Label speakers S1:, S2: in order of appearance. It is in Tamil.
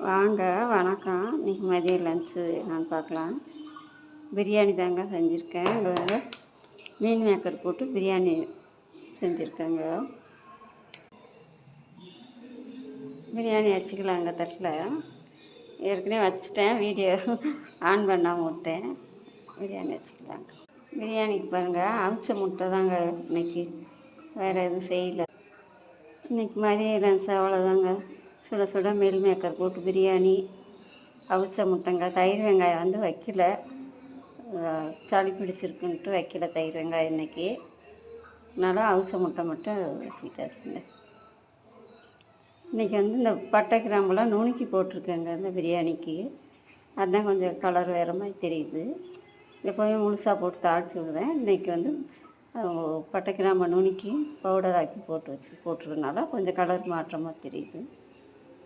S1: வாங்க, வணக்கம். இன்றைக்கி மதியம் லன்ச்சு நான் பார்க்கலாம். பிரியாணி தாங்க செஞ்சுருக்கேன். இங்கே வந்து மீன் மேக்கர் போட்டு பிரியாணி செஞ்சுருக்கேங்க. பிரியாணி வச்சுக்கலாங்க தட்டில். ஏற்கனவே வச்சுட்டேன், வீடியோ ஆன் பண்ணாமல் விட்டேன். பிரியாணி வச்சுக்கலாங்க. பிரியாணிக்கு பாருங்கள், அவிச்ச முட்டை தாங்க இன்றைக்கி, வேறு எதுவும் செய்யலை. இன்றைக்கி மதியம் லன்ச்சு அவ்வளோதாங்க. சுட சுட மீல் மேக்கர் போட்டு பிரியாணி, அவிச்ச முட்டைங்க. தயிர் வெங்காயம் வந்து வைக்கல, சளி பிடிச்சிருக்குன்ட்டு வைக்கல தயிர் வெங்காயம் இன்றைக்கி. அதனால் அவிச்ச முட்டை மட்டும் வச்சுக்கிட்டாச்சுங்க. இன்றைக்கி வந்து இந்த பட்டை கிராம்பெலாம் நுணுக்கி போட்டிருக்கேங்க இந்த பிரியாணிக்கு. அதுதான் கொஞ்சம் கலர் வேறு மாதிரி தெரியுது. எப்போவுமே முழுசாக போட்டு தாளித்து விடுவேன். இன்றைக்கி வந்து பட்டை கிராம்பை நுணுக்கி பவுடர் ஆக்கி போட்டிருக்கனால கொஞ்சம் கலர் மாற்றமாக தெரியுது.